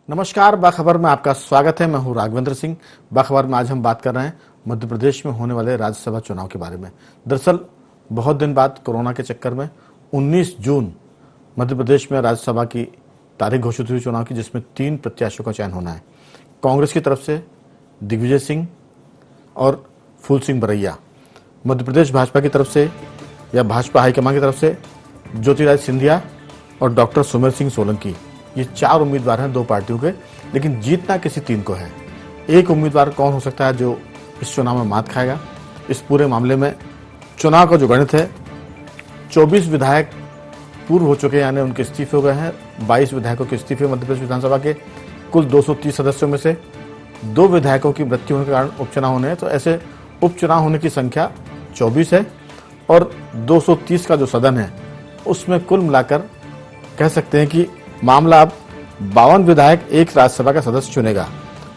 नमस्कार, बाखबर में आपका स्वागत है। मैं हूं राघवेंद्र सिंह। बाखबर में आज हम बात कर रहे हैं मध्य प्रदेश में होने वाले राज्यसभा चुनाव के बारे में। दरअसल बहुत दिन बाद कोरोना के चक्कर में 19 जून मध्य प्रदेश में राज्यसभा की तारीख घोषित हुई चुनाव की, जिसमें 3 प्रत्याशियों का चयन होना है। कांग्रेस की तरफ से दिग्विजय सिंह और फूल सिंह बरैया, मध्य प्रदेश भाजपा की तरफ से या भाजपा हाईकमान की तरफ से ज्योतिरादित्य सिंधिया और डॉक्टर सुमेर सिंह सोलंकी। ये 4 उम्मीदवार हैं 2 पार्टियों के, लेकिन जीतना किसी 3 को है। एक उम्मीदवार कौन हो सकता है जो इस चुनाव में मात खाएगा? इस पूरे मामले में चुनाव का जो गणित है, 24 विधायक पूर्व हो चुके हैं, यानी उनके इस्तीफे हो गए हैं। 22 विधायकों के इस्तीफे मध्य प्रदेश विधानसभा के कुल 230 सदस्यों में से 2 विधायकों की मृत्यु होने के कारण उपचुनाव होने हैं। तो ऐसे उपचुनाव होने की संख्या 24 है और 230 का जो सदन है उसमें कुल मिलाकर कह सकते हैं कि मामला अब 52 विधायक एक राज्यसभा का सदस्य चुनेगा।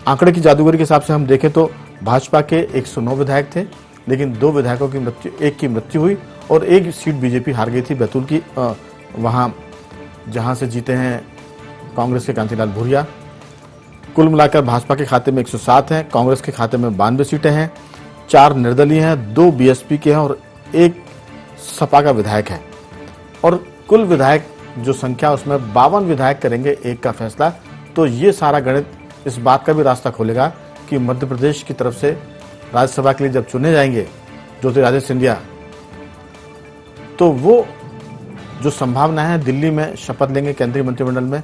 आंकड़े की जादूगरी के हिसाब से हम देखें तो भाजपा के 109 विधायक थे, लेकिन 2 विधायकों की मृत्यु, एक की मृत्यु हुई और एक सीट बीजेपी हार गई थी बैतूल की, वहां जहां से जीते हैं कांग्रेस के कांतिलाल भूरिया। कुल मिलाकर भाजपा के खाते में 107 हैं, कांग्रेस के खाते में 92 सीटें हैं, 4 निर्दलीय हैं, 2 बीएसपी के हैं और 1 सपा का विधायक है। और कुल विधायक जो संख्या, उसमें 52 विधायक करेंगे एक का फैसला। तो ये सारा गणित इस बात का भी रास्ता खोलेगा कि मध्य प्रदेश की तरफ से राज्यसभा के लिए जब चुने जाएंगे ज्योतिरादित्य सिंधिया, तो वो जो संभावना है दिल्ली में शपथ लेंगे केंद्रीय मंत्रिमंडल में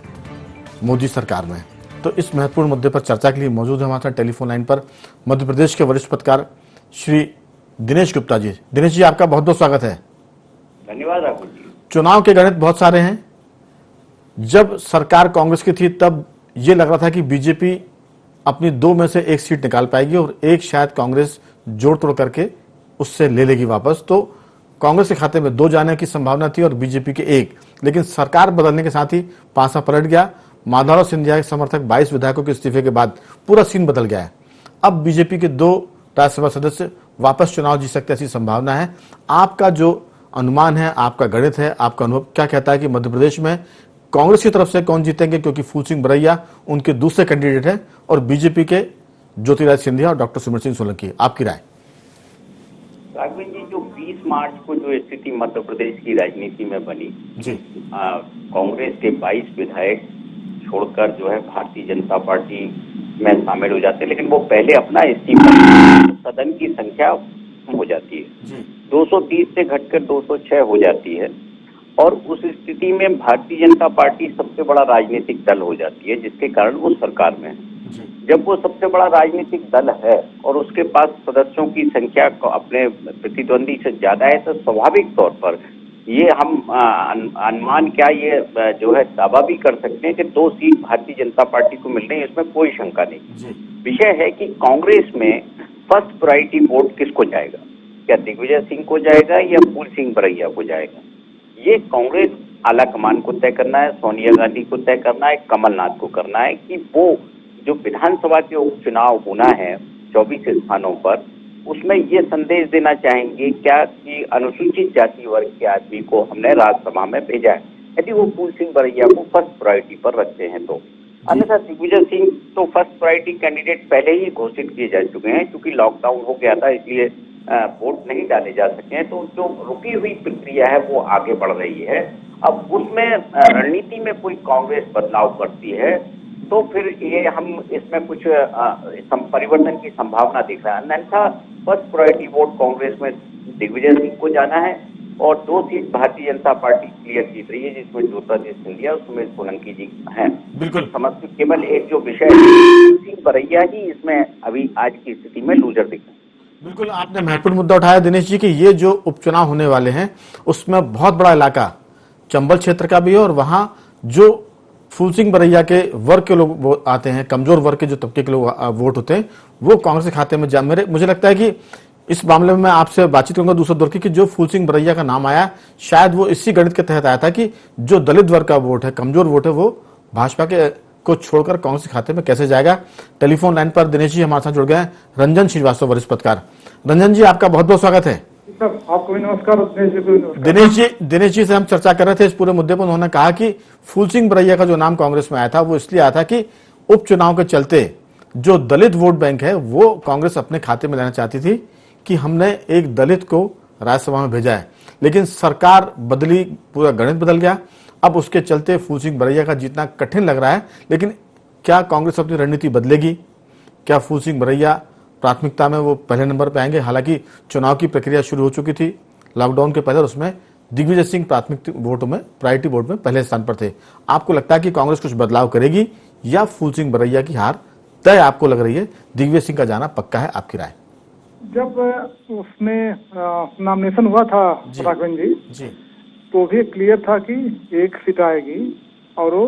मोदी सरकार में। तो इस महत्वपूर्ण मुद्दे पर चर्चा के लिए मौजूद है हमारे साथ टेलीफोन लाइन पर मध्य प्रदेश के वरिष्ठ पत्रकार श्री दिनेश गुप्ता जी। दिनेश जी, आपका बहुत बहुत स्वागत है। धन्यवाद राहुल जी। चुनाव के गणित बहुत सारे हैं। जब सरकार कांग्रेस की थी तब ये लग रहा था कि बीजेपी अपनी 2 में से 1 सीट निकाल पाएगी और एक शायद कांग्रेस जोड़ तोड़ करके उससे ले लेगी वापस। तो कांग्रेस के खाते में 2 जाने की संभावना थी और बीजेपी के 1। लेकिन सरकार बदलने के साथ ही पासा पलट गया। माधवराव सिंधिया के समर्थक 22 विधायकों के इस्तीफे के बाद पूरा सीन बदल गया है। अब बीजेपी के 2 राज्यसभा सदस्य वापस चुनाव जीत सकते ऐसी संभावना है। आपका जो अनुमान है, आपका गणित है, आपका अनुभव क्या कहता है कि मध्य प्रदेश में कांग्रेस की तरफ से कौन जीतेंगे? क्योंकि फूल सिंह बरैया उनके दूसरे कैंडिडेट हैं और बीजेपी के ज्योतिरादित्य सिंधिया और डॉक्टर सुमेर सिंह सोलंकी। आपकी राय? राघवेंद्र जी, जो 20 मार्च को जो स्थिति मध्य प्रदेश की राजनीति में बनी जी, कांग्रेस के 22 विधायक छोड़कर जो है भारतीय जनता पार्टी में शामिल हो जाते हैं, लेकिन वो पहले अपना इस्तीफा, सदन की संख्या हो जाती है, 230 से घटकर 206 हो जाती है और उस स्थिति में भारतीय जनता पार्टी सबसे बड़ा राजनीतिक दल हो जाती है, जिसके कारण वो सरकार में है। जब वो सबसे बड़ा राजनीतिक दल है और उसके पास सदस्यों की संख्या अपने प्रतिद्वंदी से ज्यादा है, तो स्वाभाविक तौर पर ये हम अनुमान क्या, ये जो है दावा भी कर सकते हैं कि 2 सीट भारतीय जनता पार्टी को मिल रही है, इसमें कोई शंका नहीं। विषय है कि कांग्रेस में फर्स्ट प्रायोरिटी वोट किसको जाएगा? क्या दिग्विजय सिंह को जाएगा या फूल सिंह बरैया को जाएगा? ये कांग्रेस आला कमान को तय करना है, सोनिया गांधी को तय करना है, कमलनाथ को करना है कि वो जो विधानसभा के उपचुनाव होना है 24 स्थानों पर, उसमें ये संदेश देना चाहेंगे क्या कि अनुसूचित जाति वर्ग के आदमी को हमने राज्यसभा में भेजा है, यदि वो फूल सिंह बरैया को फर्स्ट प्रायोरिटी पर रखते हैं तो। अन्यथा दिग्विजय सिंह तो फर्स्ट प्रायोरिटी कैंडिडेट पहले ही घोषित किए जा चुके हैं, क्योंकि लॉकडाउन हो गया था इसलिए वोट नहीं डाले जा सके हैं। तो जो रुकी हुई प्रक्रिया है वो आगे बढ़ रही है। अब उसमें रणनीति में कोई कांग्रेस बदलाव करती है तो फिर ये हम इसमें कुछ परिवर्तन की संभावना दिख रहा है। अन्यथा फर्स्ट प्रायोरिटी वोट कांग्रेस में दिग्विजय सिंह को जाना है और 2 seat Bharatiya Janata party clear जीत रही है, जिसमें ज्योतिरादित्य सिंधिया और सुमेर सोलंकी जी हैं। बिल्कुल। समझ केवल एक जो विषय है, सिंह बरैया ही इसमें अभी आज की स्थिति में लूजर दिख रहे हैं। बिल्कुल, आपने महत्वपूर्ण मुद्दा उठाया दिनेश जी कि ये जो उपचुनाव होने वाले हैं उसमें बहुत बड़ा इलाका चंबल क्षेत्र का भी है और वहां जो फूल सिंह बरैया के वर्ग के लोग आते हैं, कमजोर वर्ग के जो तबके के लोग वोट होते हैं, वो कांग्रेस के खाते में मुझे लगता है कि इस मामले में मैं आपसे बातचीत करूंगा दूसरे दौर की, जो फूल सिंह बरैया का नाम आया शायद वो इसी गणित के तहत आया था कि जो दलित वर्ग का वोट है, कमजोर वोट है, वो भाजपा के को छोड़कर कांग्रेस के खाते में कैसे जाएगा। टेलीफोन लाइन पर दिनेश जी हमारे साथ जुड़ गए हैं, रंजन श्रीवास्तव वरिष्ठ पत्रकार। रंजन जी, आपका बहुत बहुत स्वागत है। आपको भी नमस्कार। दिनेश जी से हम चर्चा कर रहे थे इस पूरे मुद्दे पर। उन्होंने कहा कि फूल सिंह बरैया का जो नाम कांग्रेस में आया था वो इसलिए आया था कि उपचुनाव के चलते जो दलित वोट बैंक है वो कांग्रेस अपने खाते में लेना चाहती थी कि हमने एक दलित को राज्यसभा में भेजा है, लेकिन सरकार बदली, पूरा गणित बदल गया। अब उसके चलते फूल सिंह बरैया का जीतना कठिन लग रहा है। लेकिन क्या कांग्रेस अपनी रणनीति बदलेगी? क्या फूल सिंह बरैया प्राथमिकता में वो पहले नंबर पर आएंगे? हालांकि चुनाव की प्रक्रिया शुरू हो चुकी थी लॉकडाउन के पहले, उसमें दिग्विजय सिंह प्राथमिक वोटों में, प्रायोरिटी वोट में पहले स्थान पर थे। आपको लगता है कि कांग्रेस कुछ बदलाव करेगी या फूल सिंह बरैया की हार तय आपको लग रही है, दिग्विजय सिंह का जाना पक्का है? आपकी राय? जब उसमें नॉमिनेशन हुआ था राघवन जी, तो भी क्लियर था कि एक सीट आएगी और वो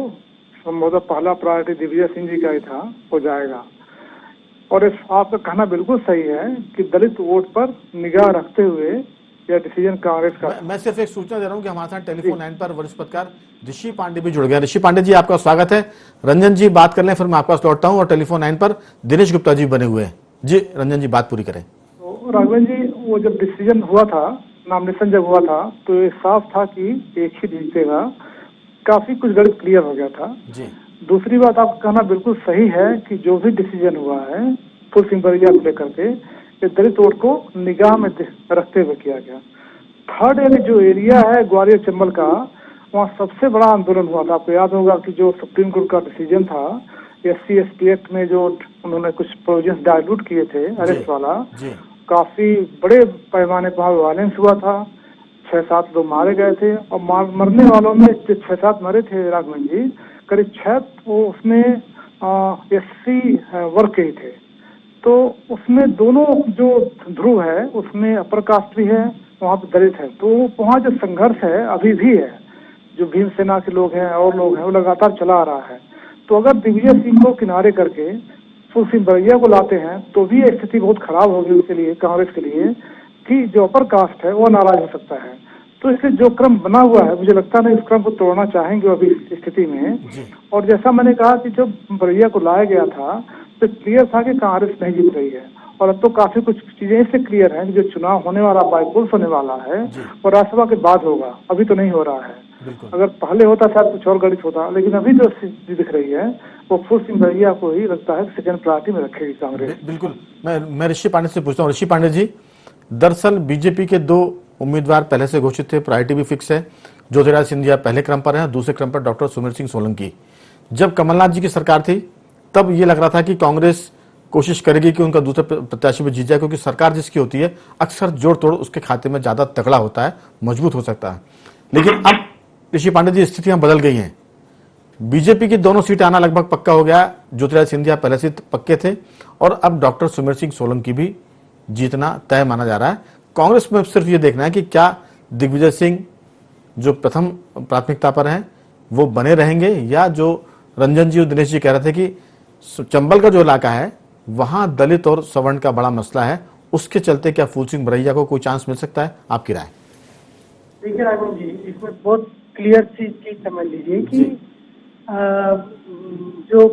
संभवतः पहला प्रायोरिटी दिग्विजय सिंह जी का ही था, हो जाएगा। और आपका कहना बिल्कुल सही है कि दलित वोट पर निगाह रखते हुए यह डिसीजन कांग्रेस का। मैं सिर्फ एक सूचना दे रहा हूं कि हमारे साथ टेलीफोन लाइन पर वरिष्ठ पत्रकार ऋषि पांडे भी जुड़ गया। ऋषि पांडे जी, आपका स्वागत है। रंजन जी बात कर लें, फिर मैं आपका लौटता हूं। और टेलीफोन लाइन पर दिनेश गुप्ता जी बने हुए हैं। जी रंजन जी, बात पूरी करें। तो राघवन जी, वो जब डिसीजन हुआ था, नॉमिनेशन जब हुआ था, तो ये साफ था कि एक ही जीतेगा। काफी कुछ गणित क्लियर हो गया था जी। दूसरी बात, आपका कहना बिल्कुल सही है कि जो भी डिसीजन हुआ है फूल सिंह बरैया को लेकर के, ये दलित वोट को निगाह में रखते हुए किया गया। थर्ड यानी जो एरिया है ग्वालियर चंबल का, वहाँ सबसे बड़ा आंदोलन हुआ था। आपको याद होगा कि जो सुप्रीम कोर्ट का डिसीजन था, SC ST एक्ट में जो उन्होंने कुछ प्रोविजंस डायलूट किए थे अरेस्ट वाला, काफी बड़े पैमाने पर वायलेंस हुआ था। 6-7 लोग मारे गए थे और मरने वालों में 6-7 मरे थे राघवन जी, करीब 6 वो उसमें SC वर्ग के ही थे। तो उसमें दोनों जो ध्रुव है, उसमें अपर कास्ट भी है, वहाँ पे दलित है। तो वहाँ जो संघर्ष है अभी भी है, जो भीम सेना के लोग हैं और लोग हैं, वो लगातार चला आ रहा है। तो अगर दिग्विजय सिंह को किनारे करके फूल सिंह बरैया को लाते हैं तो भी स्थिति बहुत खराब होगी उसके लिए, कांग्रेस के लिए, कि जो अपर कास्ट है वो नाराज हो सकता है। तो इससे जो क्रम बना हुआ है, मुझे लगता नहीं इस क्रम को तोड़ना चाहेंगे अभी इस स्थिति में। और जैसा मैंने कहा कि जब बरैया को लाया गया था तो क्लियर था कि कांग्रेस नहीं जीत रही है। और अब तो काफी कुछ चीजें इससे क्लियर हैं कि जो चुनाव होने वाला, बाइपोल्स होने वाला है, वो राज्यसभा के बाद होगा, अभी तो नहीं हो रहा है। अगर पहले होता शायद कुछ और गणित होता, लेकिन अभी जो स्थिति दिख रही है वो फूल सिंह बरैया को ही लगता है सेकंड प्रायोरिटी में रखेगी कांग्रेस। बिल्कुल। मैं ऋषि पांडे से पूछता हूँ। ऋषि पांडे जी, दरअसल बीजेपी के 2 उम्मीदवार पहले से घोषित थे, प्रायोरिटी भी फिक्स है। ज्योतिरादित्य सिंधिया पहले क्रम पर है, दूसरे क्रम पर डॉक्टर सुमेर सिंह सोलंकी। जब कमलनाथ जी की सरकार थी तब ये लग रहा था कि कांग्रेस कोशिश करेगी कि उनका दूसरा प्रत्याशी भी जीत जाए, क्योंकि सरकार जिसकी होती है अक्सर जोड़ तोड़ उसके खाते में ज्यादा तगड़ा होता है, मजबूत हो सकता है। लेकिन अब ऋषि पांडे जी, स्थितियां बदल गई हैं। बीजेपी की दोनों सीटें आना लगभग पक्का हो गया। ज्योतिरादित्य सिंधिया पहले से पक्के थे और अब डॉक्टर सुमेर सिंह सोलंकी भी जीतना तय माना जा रहा है। कांग्रेस में सिर्फ ये देखना है कि क्या दिग्विजय सिंह जो प्रथम प्राथमिकता पर हैं वो बने रहेंगे, या जो रंजन जी और दिनेश जी कह रहे थे कि चंबल का जो इलाका है वहां दलित और सवर्ण का बड़ा मसला है, उसके चलते क्या फूल सिंह बरैया को कोई चांस मिल सकता है? आपकी राय? देखिए राघवन जी, इसमें बहुत क्लियर चीज समझ लीजिए कि जो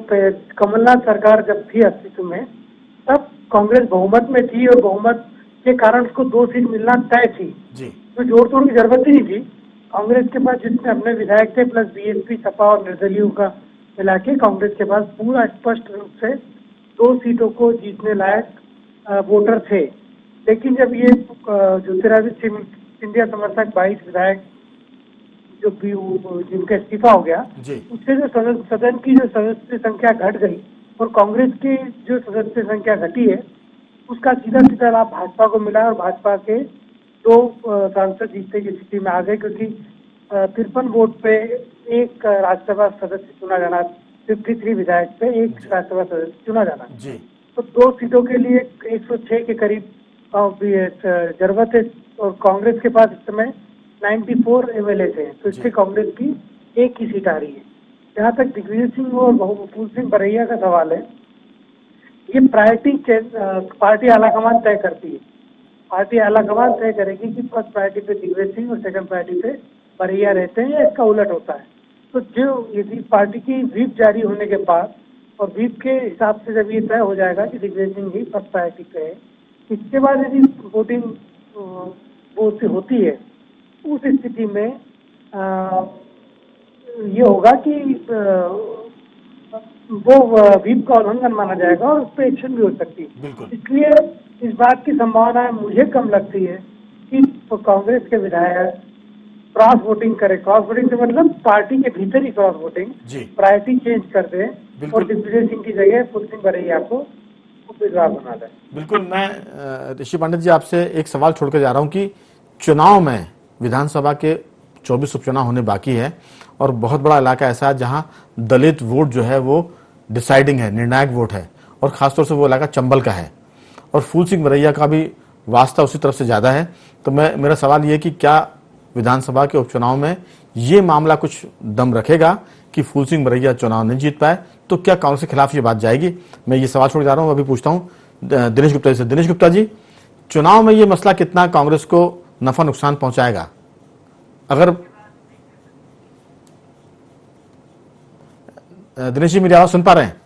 कमलनाथ सरकार जब थी अस्तित्व में, तब कांग्रेस बहुमत में थी और बहुमत के कारण उसको 2 सीट मिलना तय थी। तो जोड़ तोड़ की जरूरत ही नहीं थी। कांग्रेस के पास जितने अपने विधायक थे प्लस BSP, सपा और निर्दलीयों का मिला के कांग्रेस के पास पूरा स्पष्ट रूप से 2 सीटों को जीतने लायक वोटर थे। लेकिन जब ये ज्योतिरादित्य सिंधिया समर्थक 22 विधायक जो जिनका इस्तीफा हो गया, उससे जो सदन की जो सदस्य संख्या घट गई और कांग्रेस की जो सदस्य संख्या घटी है, उसका सीधा सीधा लाभ भाजपा को मिला और भाजपा के 2 सांसद जीतने की स्थिति में आ गए, क्योंकि 53 वोट पे एक राज्यसभा सदस्य चुना जाना, 53 विधायक पे एक राज्यसभा सदस्य चुना जाना। तो 2 सीटों के लिए 106 के करीब जरूरत है और कांग्रेस के पास इस समय 94 MLA थे। तो इससे कांग्रेस की एक ही सीट आ रही है। जहाँ तक दिग्विजय सिंह और फूल सिंह बरैया का सवाल है, ये प्रायोरिटी पार्टी आलाकमान तय करती है। पार्टी आलाकमान तय करेगी कि फर्स्ट प्रायोरिटी पे दिग्विजय सिंह और सेकंड प्रायोरिटी पे बरैया रहते हैं, या इसका उलट होता है। तो जो यदि पार्टी की व्हीप जारी होने के बाद और व्हीप के हिसाब से जब ये तय हो जाएगा कि दिग्विजय सिंह ही फर्स्ट प्रायोरिटी पे है, इसके बाद यदि वोटिंग वो से होती है, उस स्थिति में ये होगा कि वो व्हीप का उल्लंघन माना जाएगा और उस पर एक्शन भी हो सकती है। बिल्कुल। इसलिए इस बात की संभावना मुझे कम लगती है कि तो कांग्रेस के विधायक क्रॉस वोटिंग करे। क्रॉस वोटिंग से मतलब पार्टी के भीतर ही क्रॉस वोटिंग, जी। प्रायोरिटी चेंज कर दे बिल्कुल। और दिग्विजय सिंह की जगह फुल सिंह बरैया को उम्मीदवार बना दे। बिल्कुल। मैं ऋषि पंडित जी आपसे एक सवाल छोड़कर जा रहा हूं कि चुनाव में विधानसभा के 24 उपचुनाव होने बाकी है और बहुत बड़ा इलाका ऐसा है जहां दलित वोट जो है वो डिसाइडिंग है, निर्णायक वोट है, और खासतौर से वो इलाका चंबल का है और फूल सिंह बरैया का भी वास्ता उसी तरफ से ज्यादा है। तो मेरा सवाल ये कि क्या विधानसभा के उपचुनाव में ये मामला कुछ दम रखेगा कि फूल सिंह बरैया चुनाव नहीं जीत पाए, तो क्या कांग्रेस के खिलाफ ये बात जाएगी? मैं ये सवाल छोड़ जा रहा हूं। अभी पूछता हूं दिनेश गुप्ता जी से। दिनेश गुप्ता जी, चुनाव में ये मसला कितना कांग्रेस को नफा नुकसान पहुंचाएगा? अगर दिनेश जी मेरी आवाज सुन पा रहे हैं?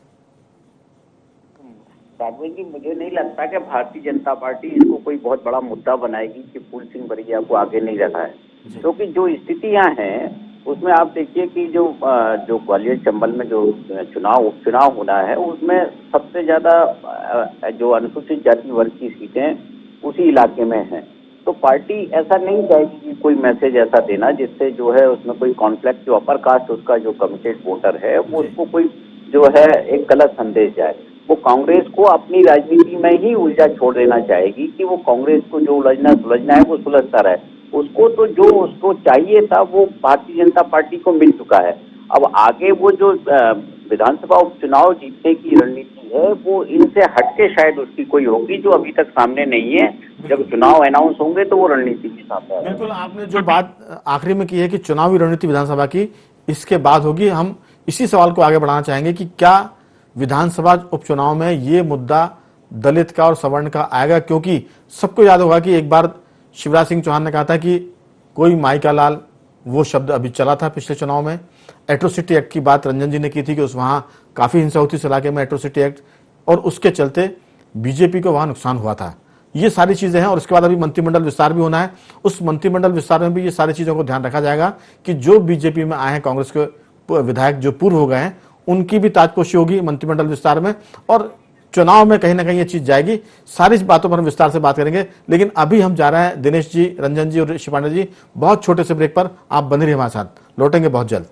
राघवेंद्र जी, मुझे नहीं लगता कि भारतीय जनता पार्टी इसको कोई बहुत बड़ा मुद्दा बनाएगी कि फूल सिंह बरैया को आगे नहीं रखा है, क्योंकि जो स्थितियां हैं उसमें आप देखिए कि जो ग्वालियर चंबल में जो उपचुनाव होना है उसमें सबसे ज्यादा जो अनुसूचित जाति वर्ग की सीटें उसी इलाके में हैं। तो पार्टी ऐसा नहीं चाहेगी कि कोई मैसेज ऐसा देना जिससे जो है उसमें कोई कॉन्फ्लिक्ट, जो अपर कास्ट उसका जो कमिटेड वोटर है वो उसको कोई जो है एक गलत संदेश जाए। वो कांग्रेस को अपनी राजनीति में ही उलझा छोड़ देना चाहेगी कि वो कांग्रेस को जो उलझना सुलझना है वो सुलझता रहे। उसको तो जो उसको चाहिए था वो भारतीय जनता पार्टी को मिल चुका है। अब आगे वो जो विधानसभा उपचुनाव जीतने की रणनीति है वो इनसे हटके शायद उसकी कोई होगी जो अभी तक सामने नहीं है। जब चुनाव अनाउंस होंगे तो वो रणनीति भी सामने आएगी। बिल्कुल। आपने जो बात आखिरी में की है कि चुनावी रणनीति विधानसभा की इसके बाद होगी, हम इसी सवाल को आगे बढ़ाना चाहेंगे कि क्या विधानसभा उपचुनाव में ये मुद्दा दलित का और सवर्ण का आएगा? क्योंकि सबको याद होगा कि एक बार शिवराज सिंह चौहान ने कहा था कि कोई माई का लाल, वो शब्द अभी चला था पिछले चुनाव में। एट्रोसिटी एक्ट की बात रंजन जी ने की थी कि उस वहां काफी हिंसा होती इस इलाके में, एट्रोसिटी एक्ट, और उसके चलते बीजेपी को वहां नुकसान हुआ था। ये सारी चीजें हैं और इसके बाद अभी मंत्रिमंडल विस्तार भी होना है। उस मंत्रिमंडल विस्तार में भी ये सारी चीजों को ध्यान रखा जाएगा कि जो बीजेपी में आए हैं कांग्रेस के विधायक जो पूर्व हो गए हैं उनकी भी ताजपोशी होगी मंत्रिमंडल विस्तार में, और चुनाव में कहीं ना कहीं ये चीज जाएगी। सारी बातों पर हम विस्तार से बात करेंगे, लेकिन अभी हम जा रहे हैं दिनेश जी, रंजन जी और ऋषि पांडे जी बहुत छोटे से ब्रेक पर। आप बने रहिए हमारे साथ, लौटेंगे बहुत जल्द।